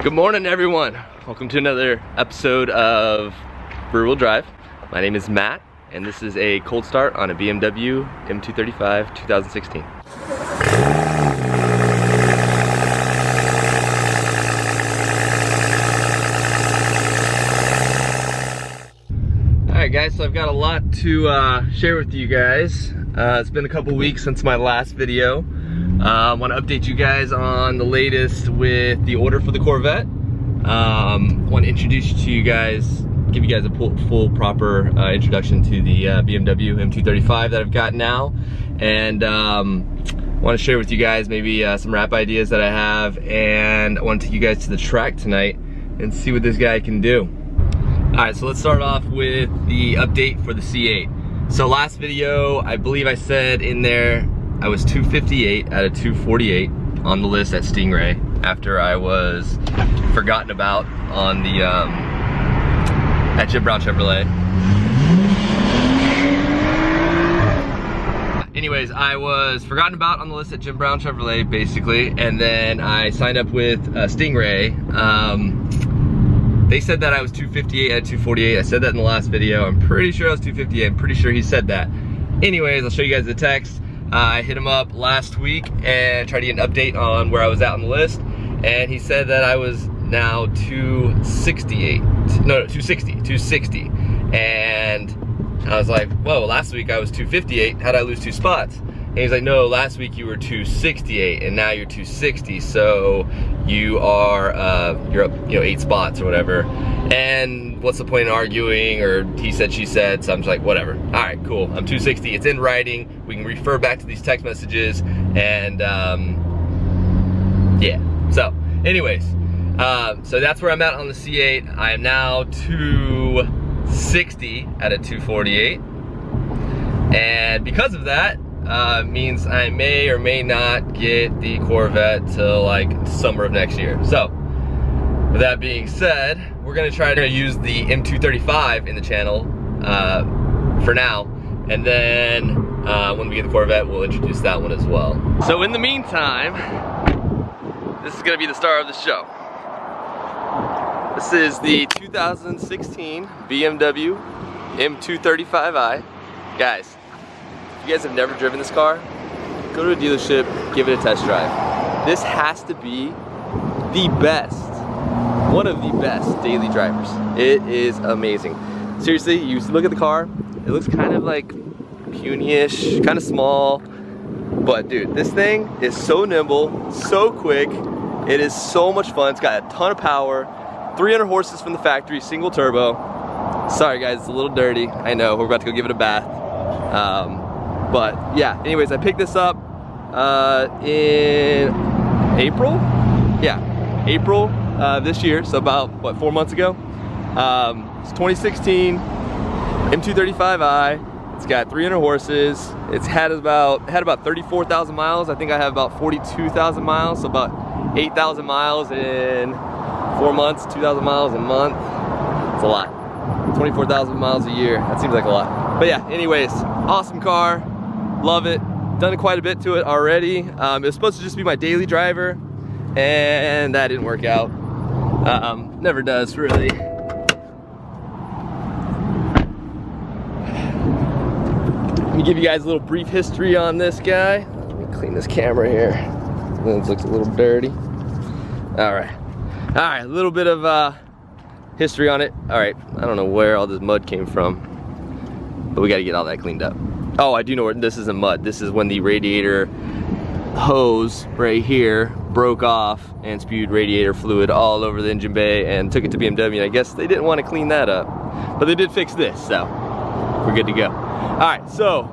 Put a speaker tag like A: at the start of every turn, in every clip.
A: Good morning, everyone. Welcome to another episode of Rear Wheel Drive. My name is Matt, and this is a cold start on a BMW M235 2016. Alright guys, so I've got a lot to share with you guys. It's been a couple weeks since my last video. I want to update you guys on the latest with the order for the Corvette. Want to introduce to you guys, give you guys a full proper introduction to the BMW M235 that I've got now, and want to share with you guys maybe some wrap ideas that I have, and I want to take you guys to the track tonight and see what this guy can do. Alright, so let's start off with the update for the C8. So last video, I believe I said in there I was 258 out of 248 on the list at Stingray after I was forgotten about on the at Jim Brown Chevrolet. Anyways, I was forgotten about on the list at Jim Brown Chevrolet basically, and then I signed up with Stingray. They said that I was 258 out of 248. I said that in the last video. I'm pretty sure I was 258. I'm pretty sure he said that. Anyways, I'll show you guys the text. I hit him up last week and tried to get an update on where I was at on the list, and he said that I was now 260, and I was like, whoa, last week I was 258, how'd I lose 2 spots? And he's like, no, last week you were 268 and now you're 260, so you are you're up 8 spots or whatever. And what's the point in arguing, or he said, she said, so I'm just like, whatever. All right, cool, I'm 260, it's in writing, we can refer back to these text messages, and yeah, so anyways, so that's where I'm at on the C8. I am now 260 out of 248, and because of that, means I may or may not get the Corvette till like summer of next year. So with that being said, we're gonna try to use the M235 in the channel for now, and then when we get the Corvette, we'll introduce that one as well. So in the meantime, this is gonna be the star of the show. This is the 2016 BMW M235i. Guys, if you guys have never driven this car, go to a dealership, give it a test drive. This has to be the best, one of the best daily drivers. It is amazing. Seriously, you look at the car, it looks kind of like puny-ish, kind of small, but dude, this thing is so nimble, so quick. It is so much fun. It's got a ton of power, 300 horses from the factory, single turbo. Sorry guys, it's a little dirty. I know, we're about to go give it a bath. But yeah, anyways, I picked this up in April? Yeah, April this year, so about, what, 4 months ago? It's 2016 M235i. It's got 300 horses. It's had about 34,000 miles. I think I have about 42,000 miles, so about 8,000 miles in 4 months, 2,000 miles a month. It's a lot. 24,000 miles a year. That seems like a lot. But yeah, anyways, awesome car. Love it. Done quite a bit to it already. It was supposed to just be my daily driver, and that didn't work out. Never does, really. Let me give you guys a little brief history on this guy. Let me clean this camera here. This looks a little dirty. All right, a little bit of history on it. All right, I don't know where all this mud came from, but we got to get all that cleaned up. Oh, I do know where this isn't mud. This is when the radiator hose right here broke off and spewed radiator fluid all over the engine bay and took it to BMW, and I guess they didn't want to clean that up, but they did fix this, so we're good to go. All right, so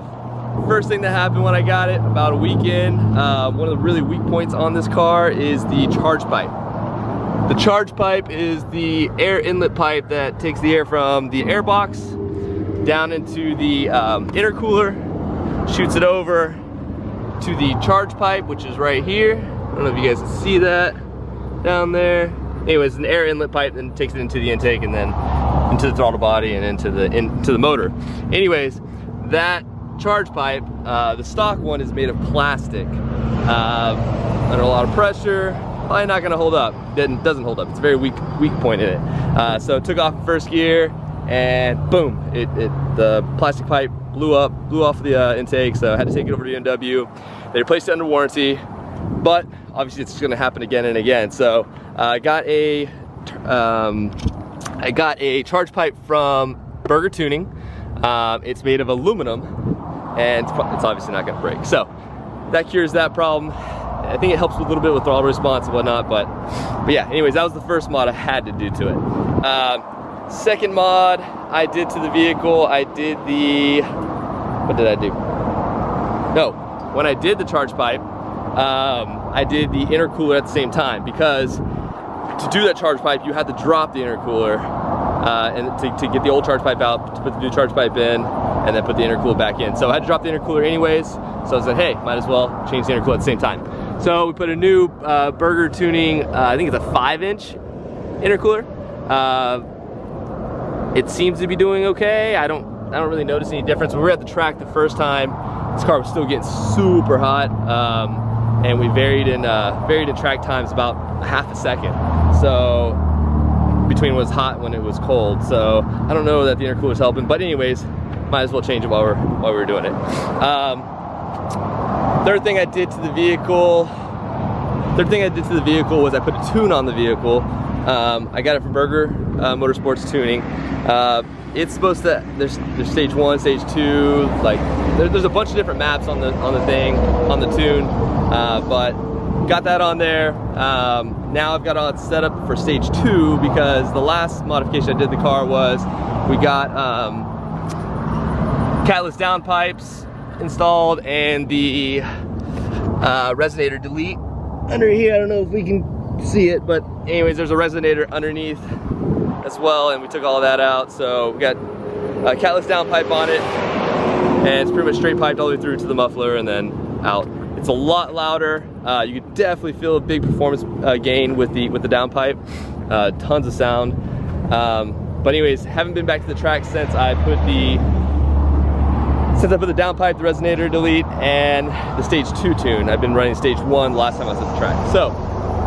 A: first thing that happened when I got it, about a week in, one of the really weak points on this car is the charge pipe. The charge pipe is the air inlet pipe that takes the air from the air box down into the intercooler, shoots it over to the charge pipe, which is right here. I don't know if you guys can see that down there. Anyways, an air inlet pipe, then takes it into the intake and then into the throttle body and into the motor. Anyways, that charge pipe, the stock one is made of plastic. Under a lot of pressure, probably not gonna hold up. Doesn't hold up. It's a very weak point in it. So took off first gear, and boom, the plastic pipe blew off the intake. So I had to take it over to BMW. They replaced it under warranty, but obviously it's gonna happen again and again. So I got a charge pipe from Burger Tuning. It's made of aluminum, and it's obviously not gonna break. So that cures that problem. I think it helps a little bit with throttle response and whatnot, but yeah, anyways, that was the first mod I had to do to it. Second mod I did to the vehicle, I did the, what did I do? No, when I did the charge pipe, I did the intercooler at the same time, because to do that charge pipe, you had to drop the intercooler and to get the old charge pipe out, to put the new charge pipe in, and then put the intercooler back in. So I had to drop the intercooler anyways, so I said, hey, might as well change the intercooler at the same time. So we put a new Burger Tuning, I think it's a 5-inch intercooler. It seems to be doing okay. I don't really notice any difference. When we were at the track the first time, this car was still getting super hot, and we varied in track times about half a second. So between when it was hot and when it was cold. So I don't know that the intercooler's helping, but anyways, might as well change it while we were doing it. Third thing I did to the vehicle was I put a tune on the vehicle. I got it from Burger Motorsports Tuning. It's supposed to, there's stage 1, stage 2, like there's a bunch of different maps on the thing, on the tune, but got that on there. Now I've got all it set up for stage 2, because the last modification I did to the car was we got catless downpipes installed, and the resonator delete under here. I don't know if we can see it, but anyways, there's a resonator underneath as well, and we took all of that out. So we got a catless downpipe on it, and it's pretty much straight piped all the way through to the muffler and then out. It's a lot louder. You can definitely feel a big performance gain with the downpipe. Tons of sound. But anyways, haven't been back to the track since I put the downpipe, the resonator delete, and the stage 2 tune. I've been running stage 1 last time I was at the track. So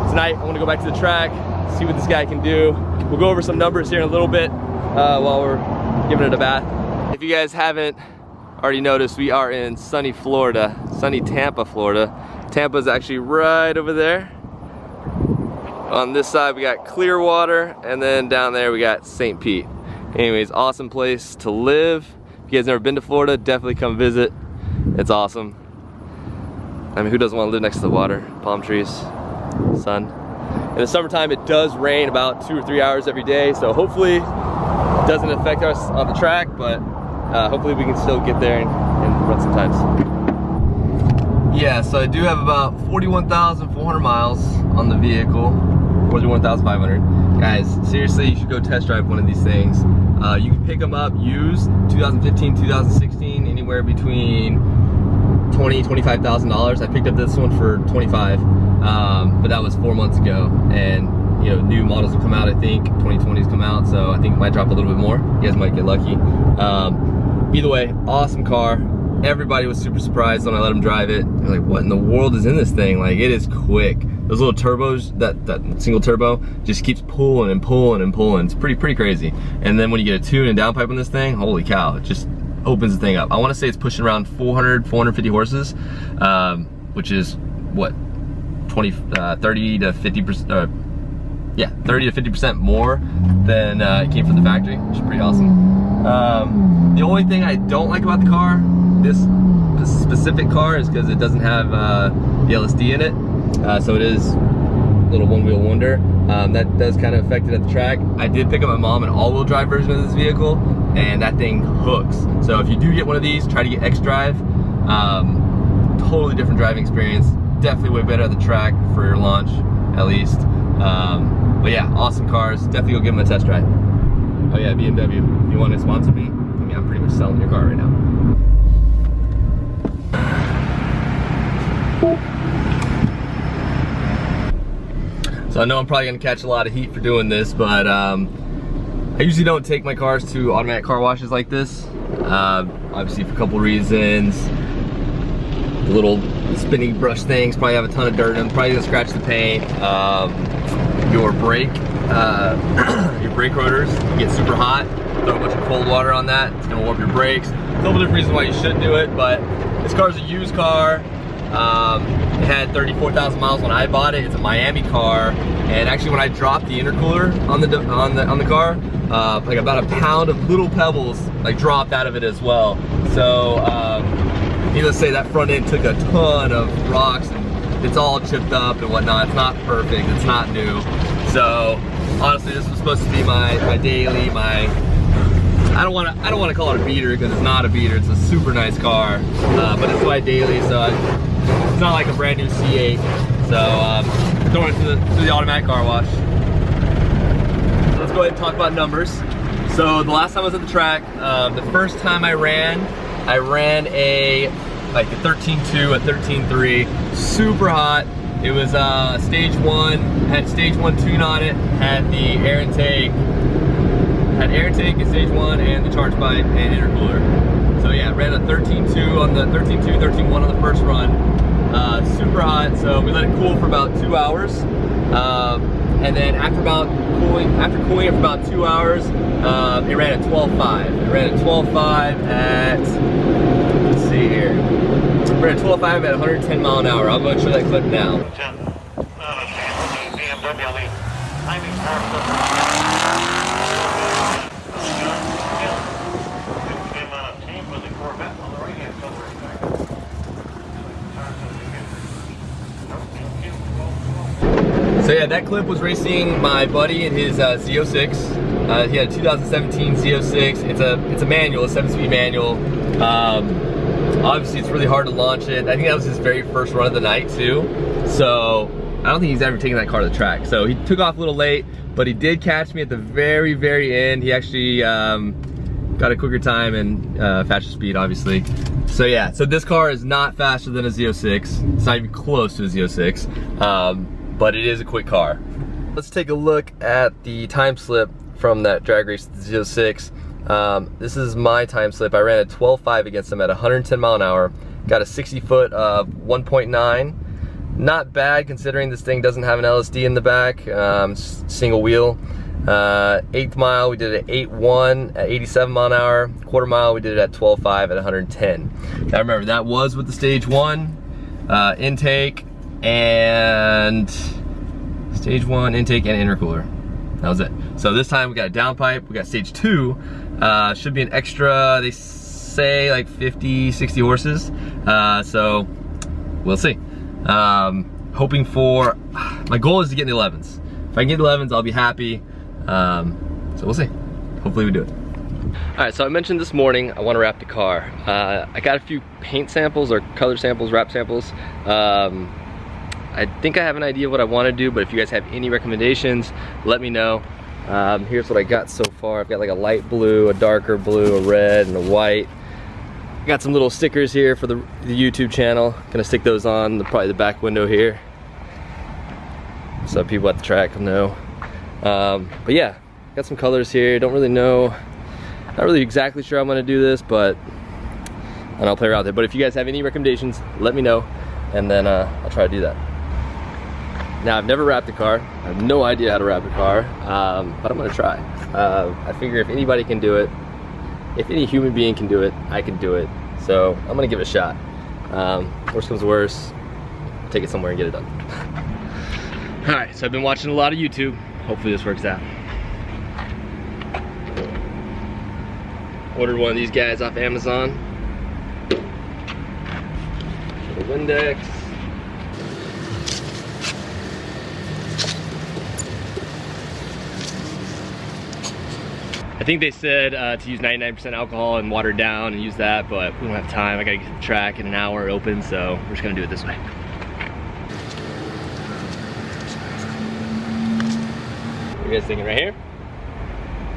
A: tonight I want to go back to the track, see what this guy can do. We'll go over some numbers here in a little bit while we're giving it a bath. If you guys haven't already noticed, we are in sunny Florida, sunny Tampa, Florida. Tampa's actually right over there. On this side we got Clearwater, and then down there we got St. Pete. Anyways, awesome place to live. If you guys never been to Florida, definitely come visit. It's awesome. I mean, who doesn't want to live next to the water? Palm trees, sun. In the summertime, it does rain about 2 or 3 hours every day, so hopefully it doesn't affect us on the track, but hopefully we can still get there and run some times. Yeah, so I do have about 41,400 miles on the vehicle, 41,500. Guys, seriously, you should go test drive one of these things. You can pick them up used, 2015, 2016, anywhere between $20,000, $25,000. I picked up this one for $25,000, but that was 4 months ago. And you know, new models will come out, I think. 2020's come out, so I think it might drop a little bit more. You guys might get lucky. Either way, awesome car. Everybody was super surprised when I let them drive it. They're like, what in the world is in this thing? Like, it is quick. Those little turbos, that single turbo, just keeps pulling and pulling and pulling. It's pretty crazy. And then when you get a tune and downpipe on this thing, holy cow, it just opens the thing up. I want to say it's pushing around 450 horses, which is what, 30 to 50%, yeah, 30 to 50% more than it came from the factory, which is pretty awesome. The only thing I don't like about the car, this specific car, is because it doesn't have the LSD in it, so it is a little one-wheel wonder. That does kind of affect it at the track. I did pick up my mom an all-wheel drive version of this vehicle, and that thing hooks. So if you do get one of these, try to get X-Drive. Totally different driving experience. Definitely way better at the track for your launch, at least. But yeah, awesome cars. Definitely go give them a test drive. Oh yeah, BMW, if you want to sponsor me, I mean, I'm pretty much selling your car right now. So I know I'm probably gonna catch a lot of heat for doing this, but I usually don't take my cars to automatic car washes like this. Obviously for a couple reasons. A little spinning brush things, probably have a ton of dirt in them, probably gonna scratch the paint. Your brake rotors get super hot. Throw a bunch of cold water on that, it's gonna warp your brakes. A couple different reasons why you shouldn't do it, but this car's a used car. It had 34,000 miles when I bought it. It's a Miami car, and actually when I dropped the intercooler on the car, like about a pound of little pebbles like dropped out of it as well. So needless to say, that front end took a ton of rocks, and it's all chipped up and whatnot. It's not perfect, it's not new. So honestly, this was supposed to be my daily, I don't want to call it a beater because it's not a beater. It's a super nice car, but it's my daily, so it's not like a brand new C8. So throwing it to the automatic car wash. So let's go ahead and talk about numbers. So the last time I was at the track, the first time I ran a 13.2 at 13.3, super hot. It was stage 1, had stage 1 tune on it, had the air intake. Had air intake in stage 1 and the charge pipe and intercooler. So yeah, ran a 13.2 on the 13.2, 13.1 on the first run. Super hot, so we let it cool for about 2 hours. And then after cooling it for about 2 hours, it ran at 12.5. It ran at 12.5 at, let's see here. It ran at 12.5 at 110 mile an hour. I'll go and show that clip now.
B: BMW with the Corvette on the right-hand side of the
A: So yeah, that clip was racing my buddy in his Z06. He had a 2017 Z06. It's a manual, a 7-speed manual. Obviously, it's really hard to launch it. I think that was his very first run of the night too. So I don't think he's ever taken that car to the track. So he took off a little late, but he did catch me at the very, very end. He actually got a quicker time and faster speed, obviously. So yeah, so this car is not faster than a Z06. It's not even close to a Z06, but it is a quick car. Let's take a look at the time slip from that drag race, the Z06. This is my time slip. I ran a 12.5 against him at 110 mile an hour. Got a 60 foot of 1.9. Not bad considering this thing doesn't have an LSD in the back, single wheel. 8th mile we did it at 8.1 at 87 mile an hour. Quarter mile we did it at 12.5 at 110. Now remember, that was with the stage 1 intake and intercooler. That was it. So this time we got a downpipe, we got stage 2. Should be an extra, they say like 50, 60 horses. So we'll see. Hoping for, my goal is to get in the 11s. If I can get 11s, I'll be happy. So we'll see. Hopefully we do it. All right, so I mentioned this morning I want to wrap the car. I got a few paint samples or color samples, wrap samples. I think I have an idea of what I want to do, but if you guys have any recommendations, let me know. Here's what I got so far. I've got like a light blue, a darker blue, a red, and a white. I got some little stickers here for the YouTube channel. Gonna stick those on probably the back window here, so people at the track will know. But yeah, got some colors here. Don't really know, not really exactly sure I'm gonna do this, but I'll play around with it. But if you guys have any recommendations, let me know, and then I'll try to do that. Now, I've never wrapped a car. I have no idea how to wrap a car, but I'm gonna try. I figure if anybody can do it, if any human being can do it, I can do it. So I'm gonna give it a shot. Worst comes to worst, take it somewhere and get it done. All right, so I've been watching a lot of YouTube. Hopefully this works out. Ordered one of these guys off Amazon. The Windex. I think they said to use 99% alcohol and water it down and use that, but we don't have time. I gotta get to the track in an hour, it opens, so we're just gonna do it this way. What are you guys thinking, right here?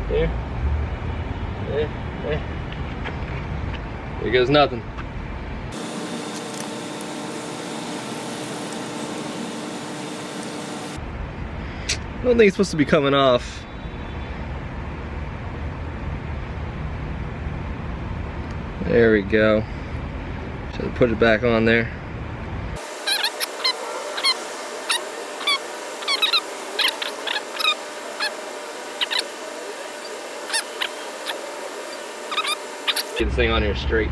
A: Here? There? There? There goes nothing. I don't think it's supposed to be coming off. There we go. Just put it back on there. Get this thing on here straight.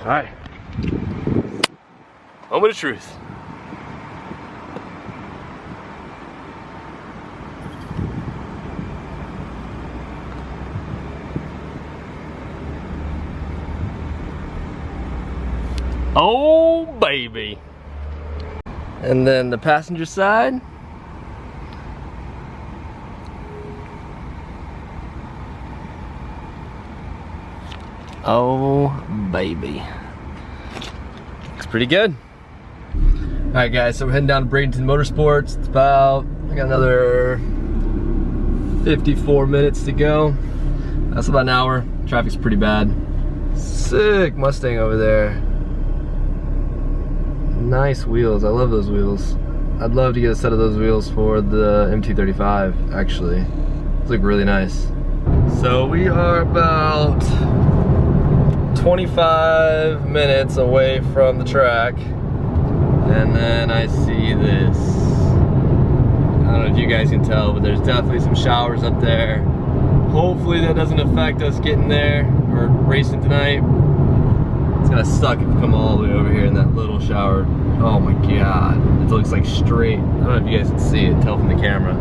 A: All right. Moment of truth. Oh, baby. And then the passenger side. Oh, baby. Looks pretty good. All right, guys, so we're heading down to Bradenton Motorsports. It's about, I got another 54 minutes to go. That's about an hour. Traffic's pretty bad. Sick Mustang over there. Nice wheels, I love those wheels. I'd love to get a set of those wheels for the M235, actually. Those look really nice. So we are about 25 minutes away from the track. And then I see this. I don't know if you guys can tell, but there's definitely some showers up there. Hopefully that doesn't affect us getting there or racing tonight. It's gonna suck if we come all the way over here in that little shower. Oh my god, it looks like straight. I don't know if you guys can see it, tell from the camera.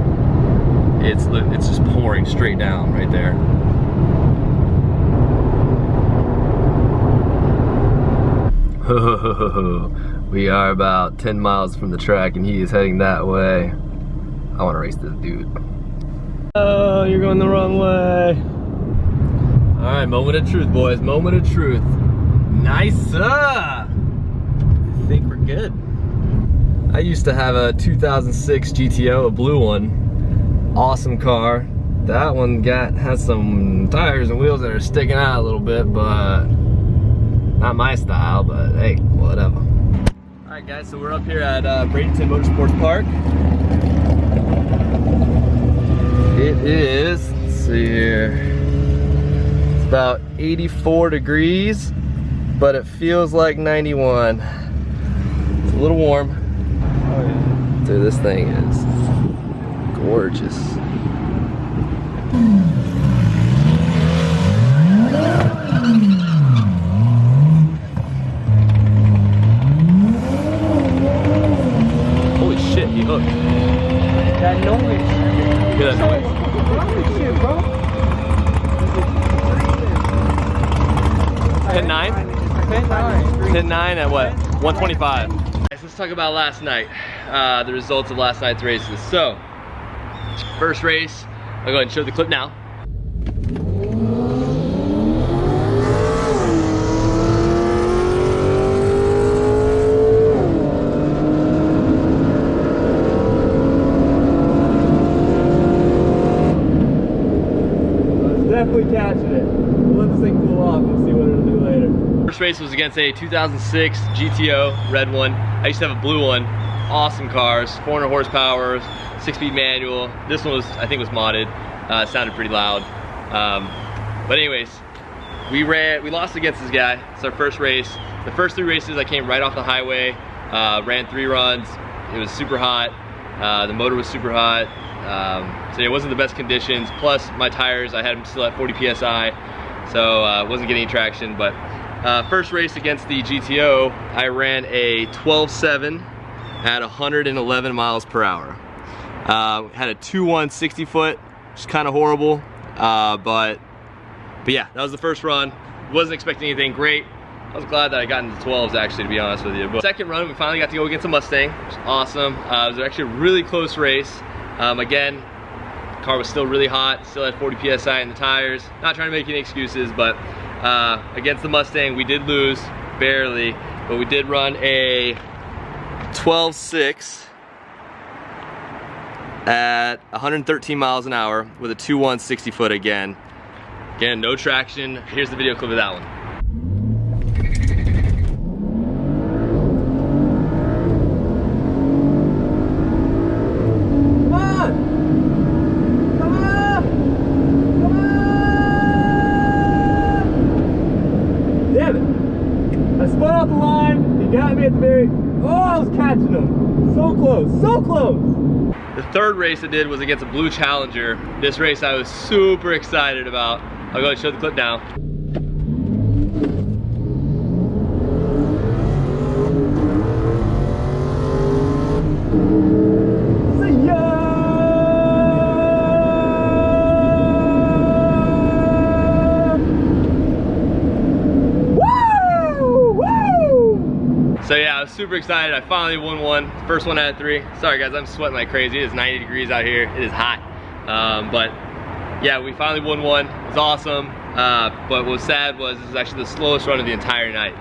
A: It's just pouring straight down right there. We are about 10 miles from the track and he is heading that way. I want to race this dude. Oh, you're going the wrong way. All right, moment of truth, boys, moment of truth. Nice, I think we're good. I used to have a 2006 GTO, a blue one. Awesome car. That one has some tires and wheels that are sticking out a little bit, but not my style, but hey, whatever. All right, guys, so we're up here at Bradenton Motorsports Park. It is, let's see here, it's about 84 degrees. But it feels like 91. It's a little warm. Oh yeah. Dude, this thing is gorgeous. Holy shit, he hooked.
C: That noise.
A: Hear that noise?
C: What's wrong with you, bro?
A: 10.9? 10.9 at what? 125. Guys, let's talk about last night. The results of last night's races. So, first race, I'll go ahead and show the clip now. Definitely catching it. We'll let this thing cool off. We'll see what it'll do later. First race was against a 2006 GTO, red one. I used to have a blue one. Awesome cars, 400 horsepower, 6-speed manual. This one was, I think, was modded. It sounded pretty loud. But anyways, we lost against this guy. It's our first race. The first 3 races, I came right off the highway, ran 3 runs. It was super hot. The motor was super hot. So it wasn't the best conditions. Plus my tires, I had them still at 40 PSI, so wasn't getting any traction. But first race against the GTO, I ran a 12.7 at 111 miles per hour. Had a 2.1 60 foot, which is kind of horrible. But yeah, that was the first run. Wasn't expecting anything great. I was glad that I got into 12s, actually, to be honest with you. But second run, we finally got to go against a Mustang, which is awesome. It was actually a really close race. Again, the car was still really hot, still had 40 PSI in the tires. Not trying to make any excuses, but against the Mustang, we did lose, barely, but we did run a 12.6 at 113 miles an hour with a 2.1 60 foot again. Again, no traction. Here's the video clip of that one. Off the line, he got me at the very, oh, I was catching him. So close, so close. The third race I did was against a blue Challenger. This race I was super excited about. I'll go ahead and show the clip now. So yeah, I was super excited. I finally won one. First one out of 3. Sorry guys, I'm sweating like crazy. It is 90 degrees out here. It is hot. But yeah, we finally won one. It was awesome. But what was sad was this was actually the slowest run of the entire night.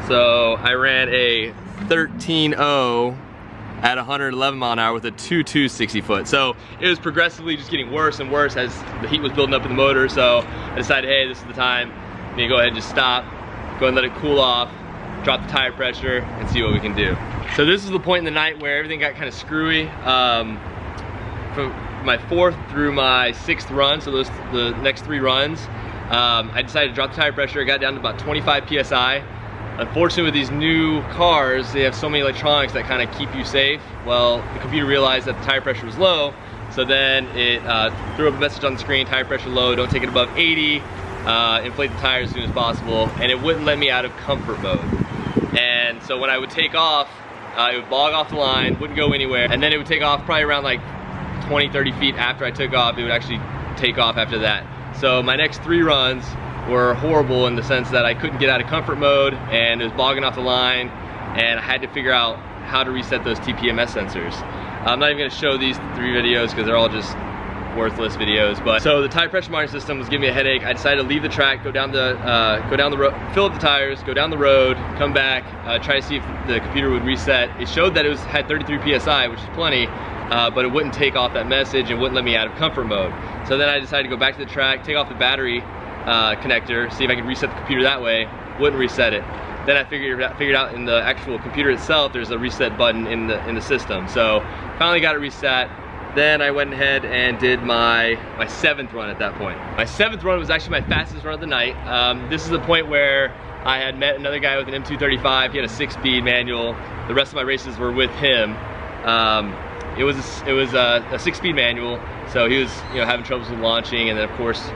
A: So I ran a 13.0 at 111 mile an hour with a 2.2 60 foot. So it was progressively just getting worse and worse as the heat was building up in the motor. So I decided, hey, this is the time. I need to go ahead and just stop, go and let it cool off, drop the tire pressure, and see what we can do. So this is the point in the night where everything got kind of screwy. From my 4th through my 6th run, so the next 3 runs, I decided to drop the tire pressure. I got down to about 25 PSI. Unfortunately, with these new cars, they have so many electronics that kind of keep you safe. Well, the computer realized that the tire pressure was low, so then it threw up a message on the screen, tire pressure low, don't take it above 80, inflate the tires as soon as possible, and it wouldn't let me out of comfort mode. And so when I would take off, it would bog off the line, wouldn't go anywhere, and then it would take off probably around like 20-30 feet after I took off. It would actually take off after that. So my next 3 runs were horrible in the sense that I couldn't get out of comfort mode, and it was bogging off the line, and I had to figure out how to reset those TPMS sensors. I'm not even going to show these 3 videos because they're all just worthless videos. But so the tire pressure monitoring system was giving me a headache. I decided to leave the track, go down the road, fill up the tires, go down the road, come back, try to see if the computer would reset. It showed that it had 33 PSI, which is plenty, but it wouldn't take off that message and wouldn't let me out of comfort mode. So then I decided to go back to the track, take off the battery connector, see if I could reset the computer that way. Wouldn't reset it. Then I figured out in the actual computer itself, there's a reset button in the system. So finally got it reset. Then I went ahead and did my 7th run at that point. My 7th run was actually my fastest run of the night. This is the point where I had met another guy with an M235. He had a 6-speed manual. The rest of my races were with him. It was a 6-speed manual, so he was having troubles with launching, and then of course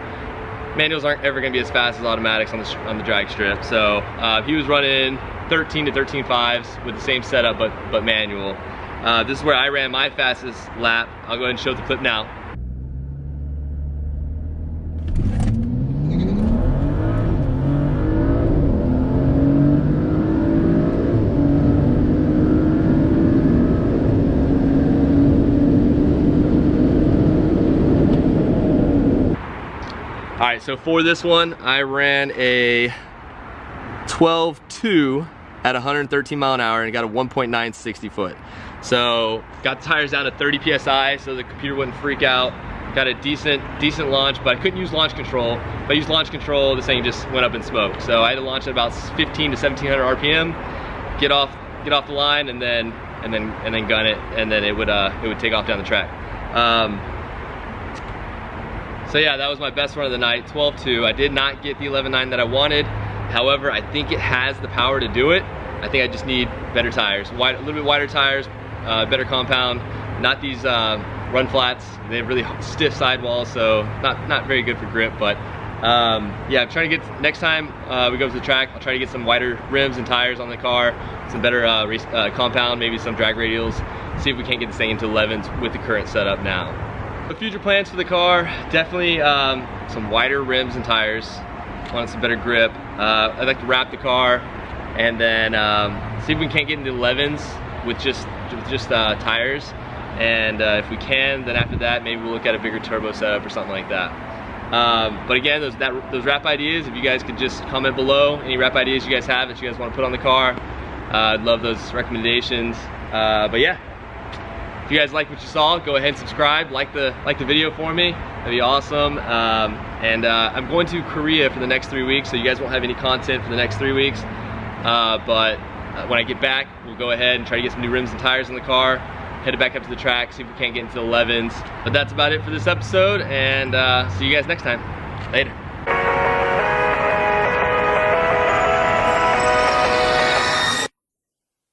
A: manuals aren't ever going to be as fast as automatics on the drag strip. So he was running 13 to 13.5s with the same setup but manual. This is where I ran my fastest lap. I'll go ahead and show the clip now. All right, so for this one, I ran a 12.2 at 113 mile an hour and got a 1.9 60 foot. So got the tires down to 30 PSI so the computer wouldn't freak out. Got a decent launch, but I couldn't use launch control. If I used launch control, this thing just went up in smoke. So I had to launch at about 15 to 1700 RPM, get off the line, and then gun it, and then it would take off down the track. So yeah, that was my best run of the night, 12.2. I did not get the 11.9 that I wanted. However, I think it has the power to do it. I think I just need better tires, a little bit wider tires, better compound, not these run flats. They have really stiff sidewalls, so not very good for grip. But yeah, I'm trying to get, next time we go to the track, I'll try to get some wider rims and tires on the car, some better compound, maybe some drag radials, see if we can't get this thing into 11s with the current setup now. The future plans for the car, definitely some wider rims and tires. Want some better grip. I'd like to wrap the car and then see if we can't get into 11s with just tires. And if we can, then after that, maybe we'll look at a bigger turbo setup or something like that. But again, those wrap ideas, if you guys could just comment below any wrap ideas you guys have that you guys want to put on the car, I'd love those recommendations. But yeah, if you guys like what you saw, go ahead and subscribe, like the video for me. That'd be awesome. I'm going to Korea for the next 3 weeks, so you guys won't have any content for the next 3 weeks. But when I get back, we'll go ahead and try to get some new rims and tires on the car, head back up to the track, see if we can't get into the 11s. But that's about it for this episode, and see you guys next time. Later.